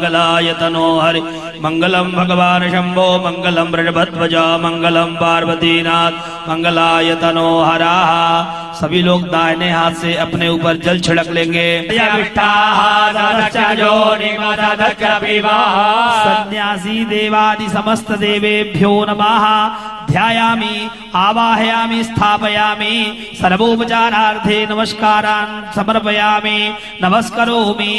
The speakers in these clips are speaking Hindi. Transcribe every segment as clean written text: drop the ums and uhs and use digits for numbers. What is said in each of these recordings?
मंगलाय तनो हरि मंगलम भगवान शंभो मंगलम वृषभध्वजा मंगलम पार्वतीनाथ मंगलाय तनो हरा। सभी लोग दाहिने हाथ से अपने ऊपर जल छिड़क लेंगे। सन्यासी देवादि समस्त देवेभ्यो नमः। ध्यायामि आवाहयामि स्थापयामि सर्वोपचारार्थे नमस्कारान् समर्पयामि नमस्करोमि।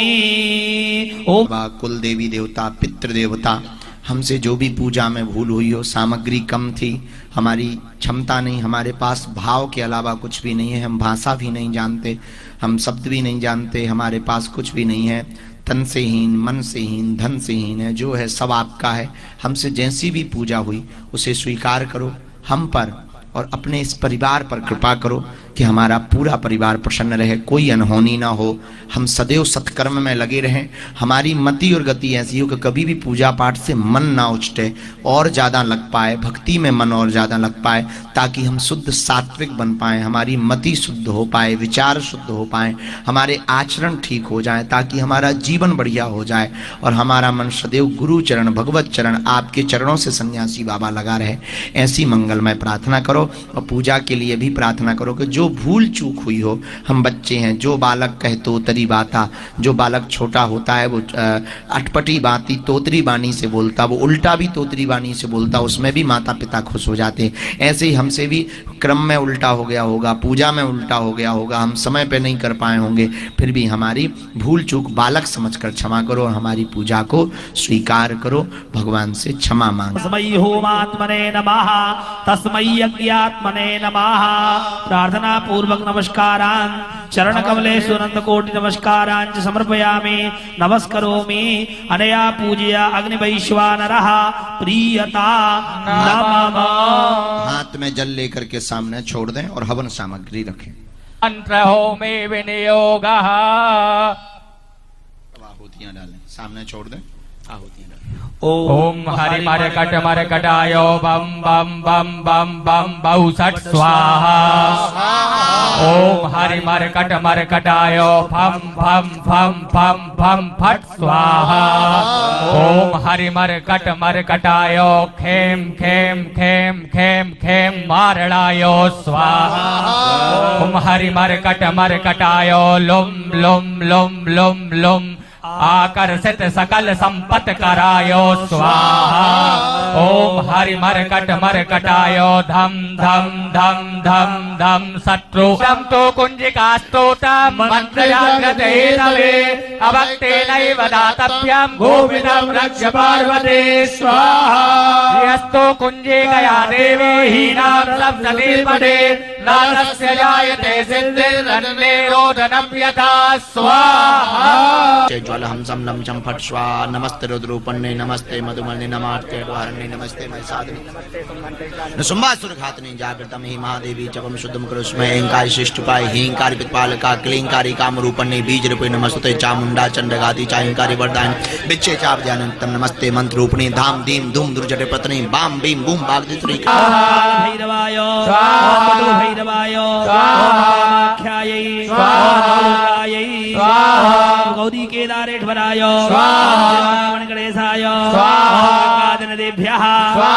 ओम कुल देवी देवता पितृ देवता हमसे जो भी पूजा में भूल हुई हो, सामग्री कम थी, हमारी क्षमता नहीं, हमारे पास भाव के अलावा कुछ भी नहीं है, हम भाषा भी नहीं जानते, हम शब्द भी नहीं जानते, हमारे पास कुछ भी नहीं है, तन से हीन मन से हीन धन से हीन है, जो है सब आपका है। हमसे जैसी भी पूजा हुई उसे स्वीकार करो, हम पर और अपने इस परिवार पर कृपा करो कि हमारा पूरा परिवार प्रसन्न रहे, कोई अनहोनी ना हो, हम सदैव सत्कर्म में लगे रहें। हमारी मति और गति ऐसी हो कि कभी भी पूजा पाठ से मन ना उछटे, और ज़्यादा लग पाए भक्ति में, मन और ज़्यादा लग पाए, ताकि हम शुद्ध सात्विक बन पाएँ, हमारी मति शुद्ध हो पाए, विचार शुद्ध हो पाए, हमारे आचरण ठीक हो जाए, ताकि हमारा जीवन बढ़िया हो जाए और हमारा मन सदैव गुरु चरण भगवत चरण आपके चरणों से सन्यासी बाबा लगा रहे। ऐसी मंगलमय प्रार्थना करो और पूजा के लिए भी प्रार्थना करो कि जो भूल चूक हुई हो, हम बच्चे हैं, जो बालक कहे तोतरी बाता, जो बालक छोटा होता है वो अटपटी बाती तोतरी बानी से बोलता, वो उल्टा भी तोतरी बानी से बोलता, उसमें भी माता पिता खुश हो जाते। ऐसे ही हमसे भी क्रम में उल्टा हो गया होगा, पूजा में उल्टा हो गया होगा, हम समय पे नहीं कर पाए होंगे, फिर भी हमारी भूल चूक बालक समझकर क्षमा करो और हमारी पूजा को स्वीकार करो, भगवान से क्षमा मांगो। तस्मै होमात्मने नमः, तस्मै यज्ञात्मने नमः। प्रार्थना पूर्वक नमस्कारान् चरण कमलेषु अनंत कोटि नमस्कारान् समर्पयामि नमस्करोमि। अनया पूजया अग्निवैश्वानरः प्रीयता नमः। हाथ में जल लेकर के सामने छोड़ दें और हवन सामग्री रखें। मंत्र होमे विनियोगः। आहुतियां डालें, सामने छोड़ दें, आहुतियां डालें। ओम हरि मरकटाय बम बम बम बम बम बहु सट स्वाहा। ओम हरि मरकटाय फम फम फम फम फम फट स्वाहा। ओम हरि मरकटाय खेम खेम खेम खेम खेम मारणाय स्वाहा। ओम हरि मरकटाय लुम लुम लुम लुम लुम आकर्षित सकल संपत करायो स्वाहा। ओम हरि मरकटाय धम धम धम धम धम शत्रु तो कुंजिका स्तोत्रम मंत्र जागृते तवे अभक्ते नैव दातव्यम गोविंदम रक्ष पार्वते स्वाहा। यस्तो कुंजिकया देवी हीनां सप्तनिर्पदे नारस्य जायते सिद्धिर्निरोधनं यथा स्वाहा। हम सम नम चम फट स्वा। नमस्ते रुद्रोपन्ने नमस्ते मधुमने नमस्ते द्वारणे नमस्ते महिषादने नसुम्बासुर घातने जागृतम ही महादेवी जपम शुद्धम करुष्मय एंकार शिष्टुपाय हींकार पितपालका क्लींकारी कामरूपन्ने बीज रूपे नमस्ते चामुंडा चंडगाति चाहिंकारी वरदान बिच्छे चाप ध्यानंतम नमस्ते मंत्र रूपणे धाम दीम धूम दुर्जटे पत्नी बाम बीम बूम बागदित्री भैरवाय स्वाहा भैरवाय स्वाहाख्यायै स्वाहायै स्वाहा। गौरी केदारेश्वराय स्वाहा गणेशाय स्वाहा देभ्यः स्वाहा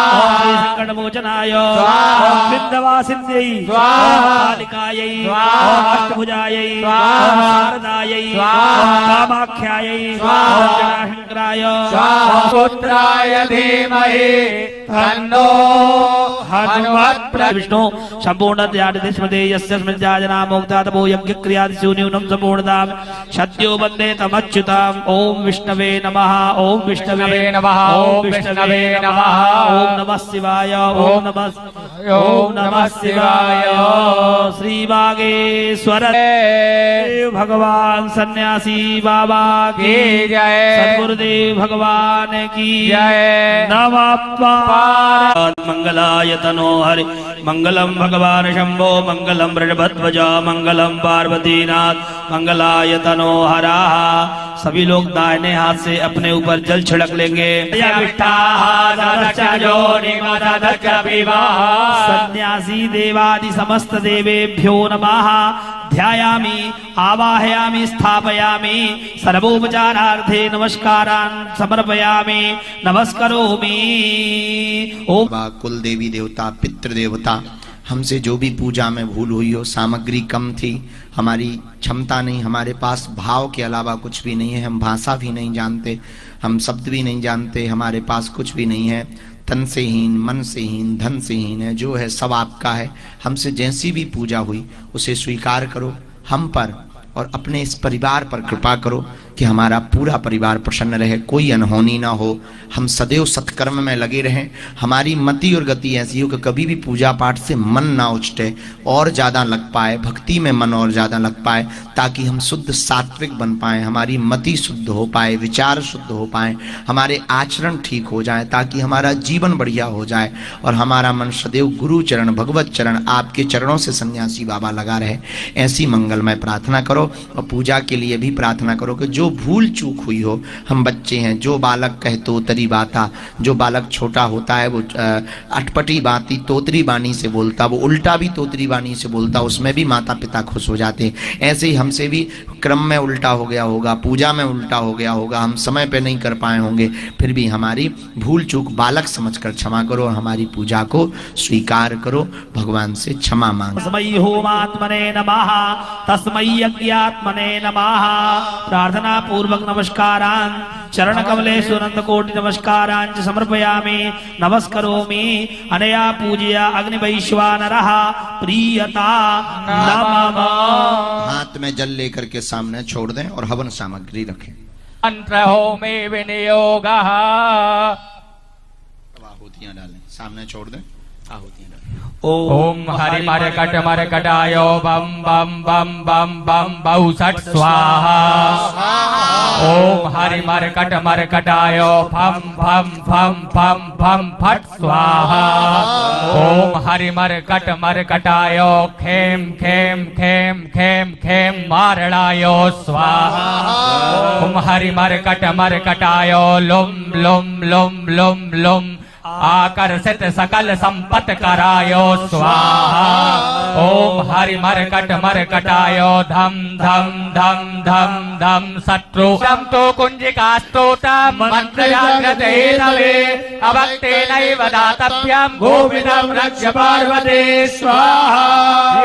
संकटमोचनाय स्वाहा विंध्यवासिन्यै स्वाहा कालिकायै स्वाहा अष्टभुजायै स्वाहा शारदायै स्वाहा कामाख्यायै स्वाहा जटाशंकराय स्वाहा पुत्राय धीमहि तन्नो हनुमत्। विष्णु संपूर्णतयादिस्मते यस्य स्मृत्याजना मोक्तातपो यज्ञक्रियादिषु न्यूनं संपूर्णताम् सद्यो वन्दे तमच्युताम्। ओम विष्णवे नमः। ओम विष्णवे नमः। ओम विष्णवे नमः। ओम नमः शिवाय। ओम नमः शिवाय। श्री बागेश्वर भगवान सन्यासी बाबा की जय। सद्गुरुदेव भगवान की जय। नमः। मंगलाय तनो हरि मंगलम भगवान शंभो मंगलम वृषभध्वजा मंगलम पार्वतीनाथ मंगलाय तनो हरा। सभी लोग दाहिने हाथ से अपने ऊपर जल छिड़क लेंगे। सन्यासी देवादि समस्त देवेभ्यो नमः। ध्यायामि आवाहयामि स्थापयामि सर्वोपचारार्थे नमस्कारान् समर्पयामि नमस्करोमि। ओम कुल देवी देवता पितृ देवता हमसे जो भी पूजा में भूल हुई हो, सामग्री कम थी, हमारी क्षमता नहीं, हमारे पास भाव के अलावा कुछ भी नहीं है, हम भाषा भी नहीं जानते, हम शब्द भी नहीं जानते, हमारे पास कुछ भी नहीं है, तन से हीन, मन से हीन, धन से हीन है, जो है सब आपका है। हमसे जैसी भी पूजा हुई उसे स्वीकार करो, हम पर और अपने इस परिवार पर कृपा करो कि हमारा पूरा परिवार प्रसन्न रहे, कोई अनहोनी ना हो, हम सदैव सत्कर्म में लगे रहें। हमारी मति और गति ऐसी हो कि कभी भी पूजा पाठ से मन ना उछटे, और ज़्यादा लग पाए, भक्ति में मन और ज़्यादा लग पाए, ताकि हम शुद्ध सात्विक बन पाएँ, हमारी मति शुद्ध हो पाए, विचार शुद्ध हो पाए, हमारे आचरण ठीक हो जाए, ताकि हमारा जीवन बढ़िया हो जाए और हमारा मन सदैव गुरु चरण, भगवत चरण, आपके चरणों से सन्यासी बाबा लगा रहे। ऐसी मंगलमय प्रार्थना करो और पूजा के लिए भी प्रार्थना करो कि जो भूल चूक हुई हो, हम बच्चे हैं, जो बालक कहे तोतरी बाता, जो बालक छोटा होता है वो अटपटी बाती तोतरी बानी से बोलता, वो उल्टा भी तोतरी बानी से बोलता, उसमें भी माता पिता खुश हो जाते हैं। ऐसे ही हमसे भी क्रम में उल्टा हो गया होगा, पूजा में उल्टा हो गया होगा, हम समय पे नहीं कर पाए होंगे, फिर भी हमारी भूल चूक बालक समझकर क्षमा करो, हमारी पूजा को स्वीकार करो, भगवान से क्षमा मांगो। तस्मै होमात्मने नमः, तस्मै यज्ञात्मने नमः। प्रार्थना पूर्वक नमस्कारान् चरण कमलेषु अनंत कोटि नमस्कारान् च समर्पयामि नमस्करोमि। अनया पूजया अग्निवैश्वानरः प्रीयता नमः। हाथ में जल लेकर के सामने छोड़ दें और हवन सामग्री रखें। मंत्र होमे विनियोगः। आहुतियां डालें, सामने छोड़ दें, आहुतियां डालें। ओम हरि मर कटायो बम बम बम बम बम बहु सट स्वाहा। ओम हरि मर कटायो फम फम फम फम फम फट स्वाहा। ओम हरि मर कटायो खेम खेम खेम खेम खेम मारणायो स्वाहा। ओम हरि मर कटायो लुम लुम लुम लुम लुम आकर्षित सकल संपत करायो स्वाहा। ओम हरि मर कटायो धम धम धम धम धम शत्रु तो कुंजिका स्तोत्रम मंत्र जागृते तवे अभक्ते नैव दातव्यम गोविंदम रक्ष पार्वते स्वाहा।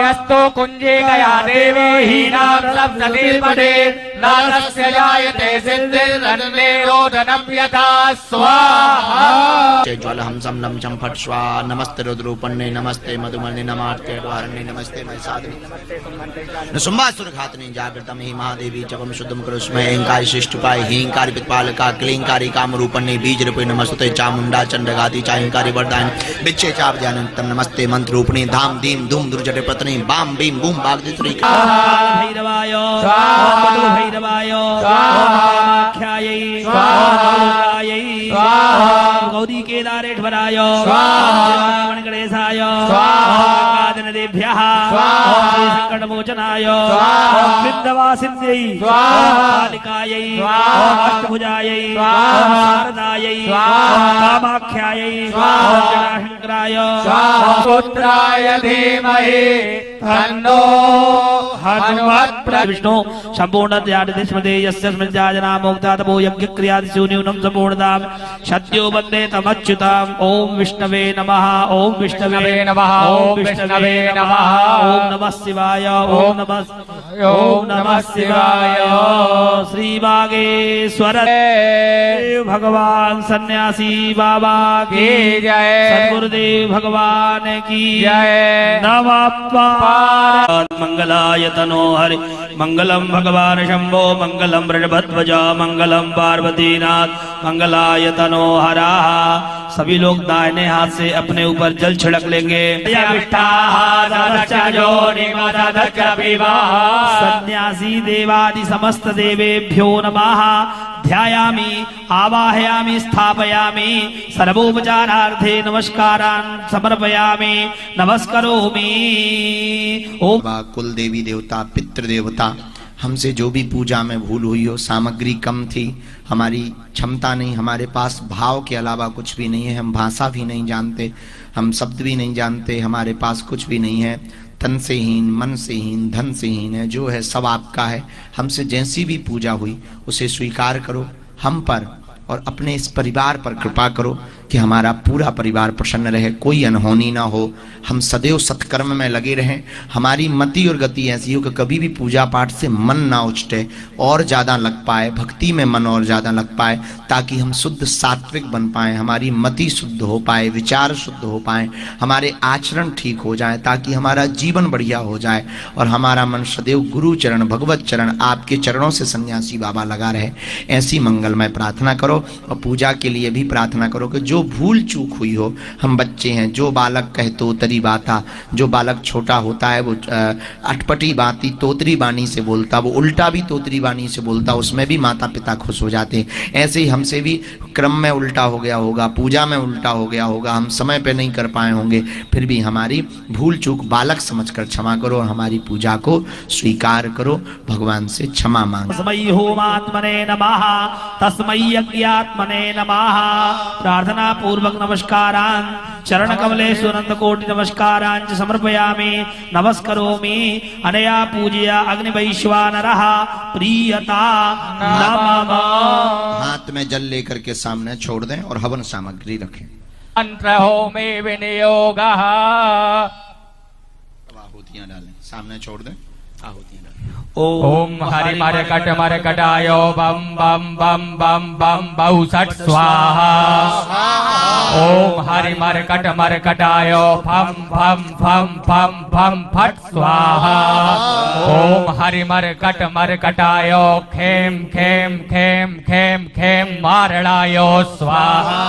यस्तो कुंजिकया देवी हीनां सप्तति पदे नारस्य जायते सिद्धिर्नन्मे रोदनं यथा स्वाहा। हम सम नम चम फट स्वा। नमस्ते रुद्रोपन्ने नमस्ते मधुमने नमार्ते द्वारणे नमस्ते महिषादने सुम्बासुर घातने जागृतम ही महादेवी चपम शुद्धम करुष्मय एंकार शिष्टुपाय हींकारी पितपालका क्लींकारी कामरूपन्ने बीज रूपे नमस्ते चामुंडा चंडगाति चाहिंकारी वरदान बिच्छे चाप ध्यानंतम नमस्ते मंत्र रूपणी धाम दीम धूम दुर्जटे पत्नी बाम बीम बूम बागदित्री भैरवाय स्वाहा भैरवाय स्वाहाख्यायै स्वाहायै गौरी केदारेश्वराय स्वाहा गणेशाय स्वाहा देभ्यः स्वाहा संकटमोचनाय स्वाहा विंध्यवासिन्यै स्वाहा कालिकायै स्वाहा अष्टभुजायै स्वाहा शारदायै स्वाहा कामाख्यायै स्वाहा जटाशंकराय स्वाहा पुत्राय धीमहि तन्नो हनुमत्। विष्णु संपूर्ण ध्यान स्मृते यस्य स्मृत्याजना मोक्ता तपो यज्ञ क्रियादिषु न्यूनं संपूर्णतां सद्यो वन्दे तमच्युताम्। ओम विष्णवे नमः। ओम विष्णवे नमः। ओम विष्णवे नमः। ओम नमः शिवाय। ओम नमः शिवाय। श्री बागेश्वर भगवान सन्यासी बाबा की जय। सद्गुरुदेव भगवान की जय। नमः मंगलाय तनो हरि मंगलम भगवान शंभो मंगलम वृषभध्वज मंगलम पार्वतीनाथ मंगलाय तनो हरा। सभी लोग दाहिने हाथ से अपने ऊपर जल छिड़क लेंगे। सन्यासी देवादि समस्त देवेभ्यो नमः। ध्यायामि आवाहयामि स्थापयामि सर्वोपचारार्थे नमस्कारान् समर्पयामि नमस्करोमि। ओम कुल देवी देवता पितृ देवता हमसे जो भी पूजा में भूल हुई हो, सामग्री कम थी, हमारी क्षमता नहीं, हमारे पास भाव के अलावा कुछ भी नहीं है, हम भाषा भी नहीं जानते, हम शब्द भी नहीं जानते, हमारे पास कुछ भी नहीं है, तन से हीन, मन से हीन, धन से हीन है, जो है सब आपका है। हमसे जैसी भी पूजा हुई उसे स्वीकार करो हम पर और अपने इस परिवार पर कृपा करो कि हमारा पूरा परिवार प्रसन्न रहे, कोई अनहोनी ना हो, हम सदैव सत्कर्म में लगे रहें। हमारी मति और गति ऐसी हो कि कभी भी पूजा पाठ से मन ना उचटे, और ज़्यादा लग पाए, भक्ति में मन और ज़्यादा लग पाए, ताकि हम शुद्ध सात्विक बन पाएँ, हमारी मति शुद्ध हो पाए, विचार शुद्ध हो पाए, हमारे आचरण ठीक हो जाए, ताकि हमारा जीवन बढ़िया हो जाए और हमारा मन सदैव गुरु चरण, भगवत चरण, आपके चरणों से सन्यासी बाबा लगा रहे। ऐसी मंगलमय प्रार्थना करो और पूजा के लिए भी प्रार्थना करो कि जो भूल चूक हुई हो, हम बच्चे हैं, जो बालक कहे तोतरी बाता, जो बालक छोटा होता है वो अटपटी बाती तोतरी बानी से बोलता, वो उल्टा भी तोतरी बानी से बोलता, उसमें भी माता पिता खुश हो जाते हैं। ऐसे ही हमसे भी क्रम में उल्टा हो गया होगा, पूजा में उल्टा हो गया होगा, हम समय पे नहीं कर पाए होंगे, फिर भी हमारी भूल चूक बालक समझकर क्षमा करो और हमारी पूजा को स्वीकार करो, भगवान से क्षमा मांगो। तस्मै होमात्मने नमः, तस्मै यज्ञात्मने नमः। प्रार्थना पूर्वक नमस्कारान् चरण कमलेश्वरंद कोटि नमस्कारान् च समर्पयामि, नमस्करोमि। अनया पूजया अग्निवैश्वानरः प्रीयता नमः। हाथ में जल लेकर के सामने छोड़ दें और हवन सामग्री रखें। मंत्र होमे विनियोगः। आहुतियां डालें, सामने छोड़ दें, आहुतियां डालें। ओम हरि मरकटाय बम बम बम बम बम बहु सट स्वाहा। ओम हरि मरकटाय फम फम फम फम फम फट स्वाहा। ओम हरि मरकटाय खेम खेम खेम खेम खेम मारणाय स्वाहा।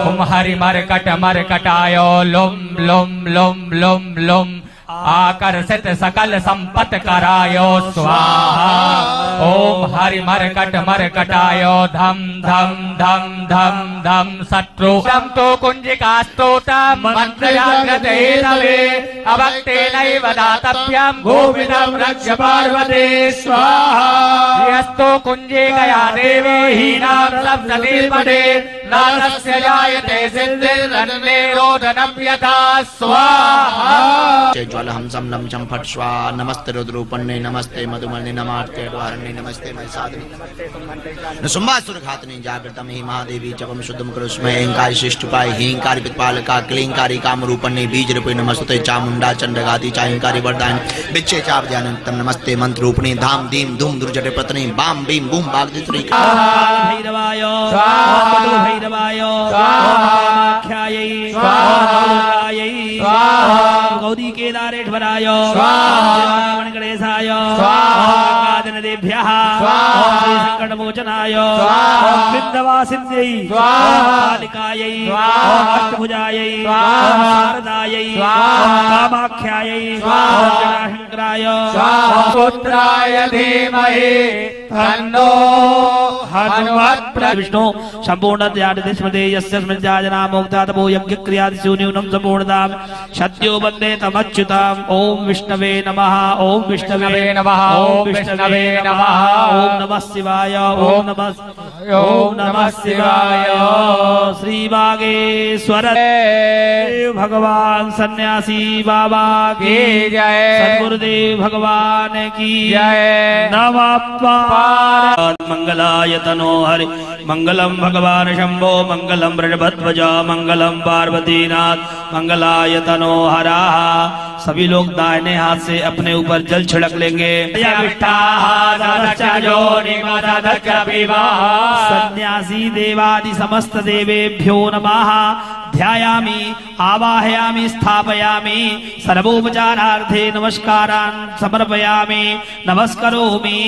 ओम हरि मरकटाय लुम लुम लुम लुम लुम आकर्षित सकल संपत कराय स्वाहा। ओम हरि मरकटाय धम धम धम धम धम शत्रु तो कुंजिका स्तोत्रम मंत्र जागृते नवे अभक्ते नैव दातव्यम गोविंदम रक्ष पार्वते स्वाहा। यस्तो कुंजिकया देवी हीनां सप्तति पदे नारस्य जायते सिद्धिर्रन्मे रोदनं यथा स्वाहा। हम सम लम चम फट स्वा। नमस्ते रुद्रोपन्ने नमस्ते मधुमने नमार्ते द्वारणे नमस्ते मैसादने सुंबासुर घातने जागृतम ही महादेवी जपम शुद्धम करुष्मय एंकार शिष्टुपाय हींकार पितपालका क्लींकारी कामरूपन्ने बीज रूपे नमस्ते चामुंडा चंडगाति चाहिंकारी वरदान बिच्छे चाप ध्यानंतम नमस्ते मंत्र रूपणी धाम दीम धूम दुर्जटे पत्नी बाम बीम बूम बागदित्री भैरवाय स्वाहा भैरवाय स्वाहाख्यायै स्वाहायै स्वाहा गौरी केदारेश्वराय स्वाहा गणेशाय स्वाहा देभ्यः स्वाहा श्री संकट मोचनाय स्वाहा विंध्यवासिन्यै स्वाहा कालिकायै स्वाहा अष्टभुजायै स्वाहा शारदायै स्वाहा कामाख्यायै स्वाहा जटाशंकराय स्वाहा पुत्राय धीमहि तन्नो हनुमत् विष्णु संपूर्ण ध्यान स्मृते यस्य स्मृत्याजना मोक्ता तपो यज्ञ क्रियादिषु न्यूनं संपूर्णतां सत्यो वन्दे तमच्युताम्। ओम विष्णवे नमः। ओम विष्णवे नमः। ओम विष्णवे नमः। ओम नमः शिवाय। ओम नमः शिवाय। श्री बागेश्वर भगवान सन्यासी बाबा की जय। सद्गुरुदेव भगवान की जय। नमः मंगलाय तनो हरि मंगलम भगवान शंभो मंगलम वृषभध्वजा मंगलम पार्वतीनाथ मंगलाय तनो हरा। सभी लोग दाहिने हाथ से अपने ऊपर जल छिड़क लेंगे। सन्यासी देवादि समस्त देवेभ्यो नमः। ध्यायामि आवाहयामि स्थापयामि सर्वोपचारार्थे नमस्कारान् समर्पयामि नमस्करोमि।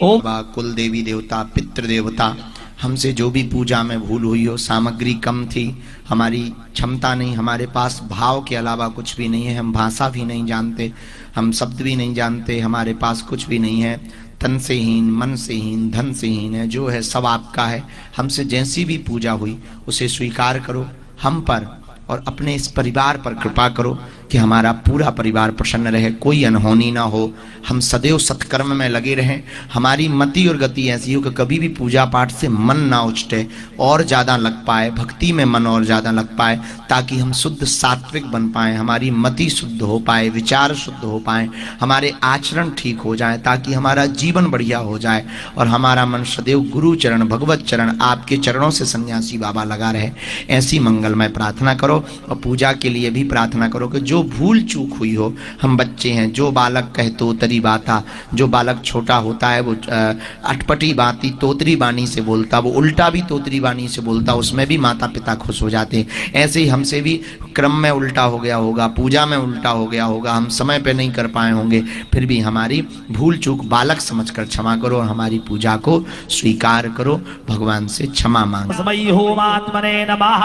ओम कुल देवी देवता पितृ देवता हमसे जो भी पूजा में भूल हुई हो, सामग्री कम थी, हमारी क्षमता नहीं, हमारे पास भाव के अलावा कुछ भी नहीं है, हम भाषा भी नहीं जानते, हम शब्द भी नहीं जानते, हमारे पास कुछ भी नहीं है, तन से हीन, मन से हीन, धन से हीन है, जो है सब आपका है। हमसे जैसी भी पूजा हुई उसे स्वीकार करो हम पर और अपने इस परिवार पर कृपा करो कि हमारा पूरा परिवार प्रसन्न रहे, कोई अनहोनी ना हो, हम सदैव सत्कर्म में लगे रहें। हमारी मति और गति ऐसी हो कि कभी भी पूजा पाठ से मन ना उछटे, और ज़्यादा लग पाए, भक्ति में मन और ज़्यादा लग पाए, ताकि हम शुद्ध सात्विक बन पाएँ, हमारी मति शुद्ध हो पाए, विचार शुद्ध हो पाए, हमारे आचरण ठीक हो जाए, ताकि हमारा जीवन बढ़िया हो जाए और हमारा मन सदैव गुरु चरण, भगवत चरण, आपके चरणों से सन्यासी बाबा लगा रहे। ऐसी मंगलमय प्रार्थना करो। और पूजा के लिए भी प्रार्थना करो कि जो भूल चूक हुई हो, हम बच्चे हैं, जो बालक कहे तोतरी बाता, जो बालक छोटा होता है वो अटपटी बाती तोतरी बानी से बोलता, वो उल्टा भी तोतरी बानी से बोलता, उसमें भी माता पिता खुश हो जाते। ऐसे ही हमसे भी क्रम में उल्टा हो गया होगा, पूजा में उल्टा हो गया होगा, हम समय पे नहीं कर पाए होंगे, फिर भी हमारी भूल चूक बालक समझकर क्षमा करो और हमारी पूजा को स्वीकार करो, भगवान से क्षमा मांगो। तस्मै होमात्मने नमः,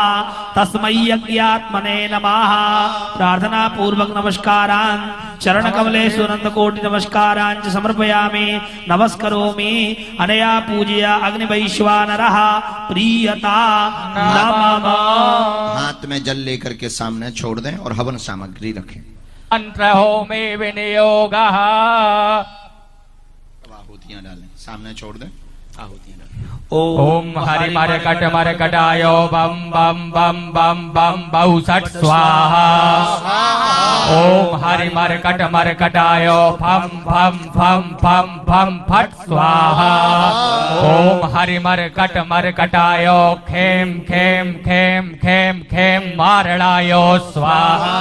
तस्मै यज्ञात्मने नमः। प्रार्थना पूर्वक नमस्कारान् चरण कमलेषु अनंत कोटि नमस्कारान् च समर्पयामि, नमस्करोमि। अनया पूजया अग्निवैश्वानरः प्रीयता नमः। हाथ में जल लेकर के सामने छोड़ दें और हवन सामग्री रखें। मंत्र होमे विनियोगः। आहुतियां डालें, सामने छोड़ दें, आहुतियां डालें। ओम हरि मरकटाय बम बम बम बम बम बहु सट स्वाहा। ओम हरि मरकटाय फम फम फम फम फम फट स्वाहा। ओम हरि मरकटाय खेम खेम खेम खेम खेम मारणाय स्वाहा।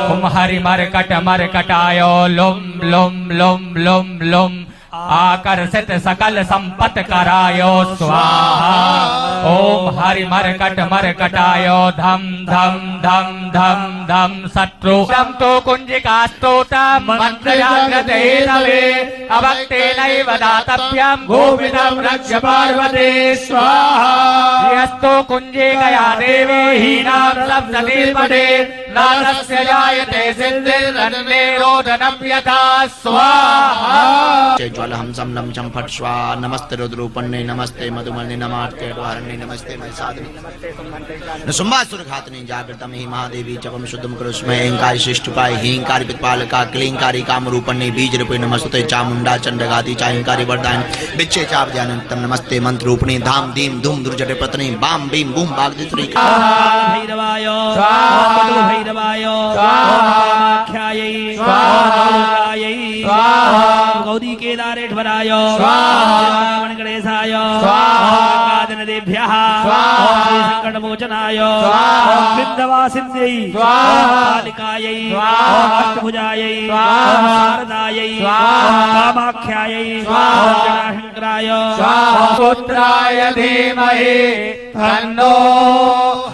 ओम हरि मरकटाय लुम लुम लुम लुम लुम आकर्षित सकल संपत करायो स्वाहा। ओम हरि मरकटाय धम धम धम धम धम शत्रु शम तो कुंजिका स्तोत्रम मंत्र जाग्रते तवे अभक्ते नैव दातव्यम गोविंदम रक्ष पार्वते स्वाहा। यस्तो कुंजे गया देवी हीनां लब्धते पदे नादस्य जायते सिद्धिर्नन्मे रोदनं यथा स्वाहा। ज्वलहं सम नम चम फट स्वा। नमस्ते रुद्रोपन्ने नमस्ते मधुमने नमार्ते द्वारणे नमस्ते महिषादने नृसिंहासुर घातने जागृतम हि महादेवी जपम शुद्धम करुष्मय ऐंकारी शिष्टुपाय हींकारी पितपालका क्लींकारी कामरूपन्ने बीज रूपे नमस्ते चामुंडा चंडगाति चाहिंकारी वरदान बिच्छे चावद्यानंतम नमस्ते मंत्र रूपणे धाम धीम धूम दुर्जटे पत्नी बाम बीम बूम बागदित्री भैरवाय स्वाहा भैरवाय स्वाहाख्यायै स्वाहायै स्वाहा गौरी केदारेश्वराय स्वाहा गणेशाय स्वाहा देभ्यः स्वाहा संकटमोचनाय स्वाहा विंध्यवासिन्यै स्वाहा कालिकायै स्वाहा अष्टभुजायै स्वाहा शारदायै स्वाहा कामाख्यायै स्वाहा जटाशंकराय स्वाहा पुत्राय धीमहि तन्नो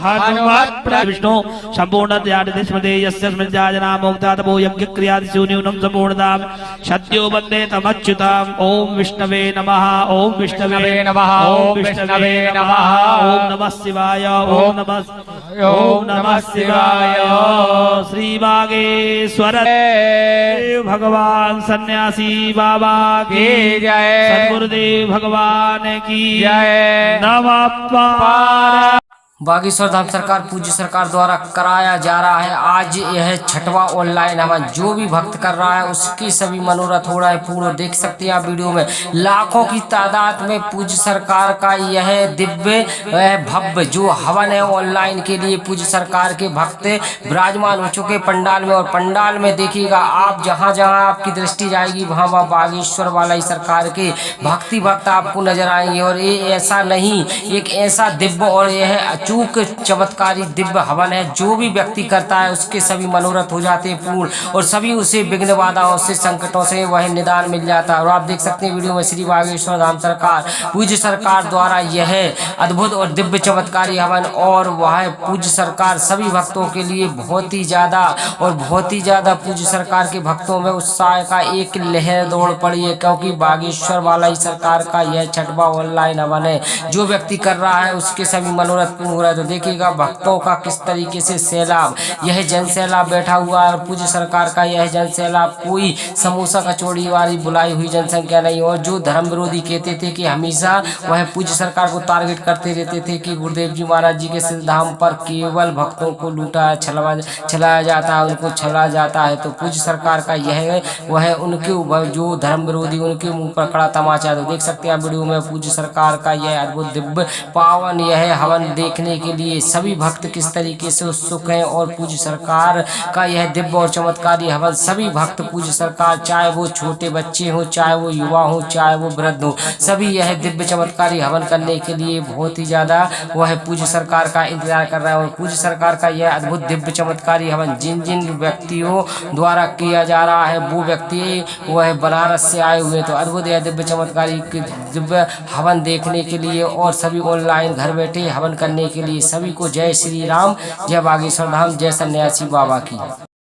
हनुमत् विष्णु संपूर्ण त्यागदेशमदे यस्य स्मृत्याजना मोक्ता तपो यज्ञ क्रियादिषु न्यूनं संपूर्णतां सत्यो वन्दे तमच्युताम्। ओम विष्णवे नमः। ओम विष्णवे नमः। ओम विष्णवे नमः। ओम नमः शिवाय। ओम नमः शिवाय। श्री बागेश्वर भगवान सन्यासी बाबा की जय। सद्गुरुदेव भगवान की जय। नमः पार्वती। बागेश्वर धाम सरकार पूज्य सरकार द्वारा कराया जा रहा है आज यह छठवां ऑनलाइन हवन। जो भी भक्त कर रहा है उसकी सभी मनोरथ हो रहा है पूर्ण। देख सकते हैं आप वीडियो में लाखों की तादाद में पूज्य सरकार का यह दिव्य भव्य जो हवन है ऑनलाइन के लिए पूज्य सरकार के भक्त विराजमान हो चुके पंडाल में। और पंडाल में देखिएगा आप जहां जहां आपकी दृष्टि जाएगी वहां वहां बागेश्वर वाला ही सरकार के भक्ति भक्त आपको नजर आएंगे। और ये ऐसा नहीं, एक ऐसा दिव्य और यह अचूक चमत्कारी दिव्य हवन है। जो भी व्यक्ति करता है उसके सभी मनोरथ हो जाते हैं पूर्ण और सभी उसे विघ्न बाधाओं से संकटों से वह निदान मिल जाता है। और आप देख सकते हैं वीडियो में श्री बागेश्वर धाम सरकार पूज्य सरकार द्वारा यह अद्भुत और दिव्य चमत्कारी हवन और वह पूज्य सरकार सभी भक्तों के लिए बहुत ही ज्यादा पूज्य सरकार के भक्तों में उत्साह का एक लहर दौड़ पड़ी है। क्योंकि बागेश्वर वाला ही सरकार का यह छठवां ऑनलाइन हवन है। जो व्यक्ति कर रहा है उसके सभी मनोरथ पूर्ण हो रहा है। तो देखिएगा भक्तों का किस तरीके से सैलाब, यह जन सैलाब बैठा हुआ है। और पूज्य सरकार का यह जन सैलाब कोई समोसा कचौड़ी वाली बुलाई हुई जनसंख्या नहीं। और जो धर्म विरोधी कहते थे कि हमेशा वह पूज्य सरकार को टारगेट करते रहते थे कि गुरुदेव जी महाराज जी के सिद्धांत पर केवल भक्तों को लूटा चलाया जाता है, उनको छला जाता है। तो पूज्य सरकार का यह वह उनके जो धर्म विरोधी उनके मुंह पर कड़ा तमाचा है। तो देख सकते हैं वीडियो में पूज्य सरकार का यह अद्भुत दिव्य पावन यह हवन देखने के लिए सभी भक्त किस तरीके से उत्सुक हैं। और पूज्य सरकार का यह दिव्य और चमत्कारी हवन सभी भक्त पूज्य सरकार, चाहे वो छोटे बच्चे हो, चाहे वो युवा हो, चाहे वो वृद्ध हो, सभी यह दिव्य चमत्कारी हवन करने के लिए बहुत ही ज्यादा वह पूज्य सरकार का इंतजार कर रहा है। और पूज्य सरकार का यह अद्भुत दिव्य चमत्कारी हवन जिन जिन व्यक्तियों द्वारा किया जा रहा है वो व्यक्ति वह बनारस से आए हुए। तो अद्भुत यह दिव्य चमत्कारी दिव्य हवन देखने के लिए और सभी ऑनलाइन घर बैठे हवन करने के लिए सभी को जय श्री राम, जय बागेश्वर धाम, जय सन्यासी बाबा की।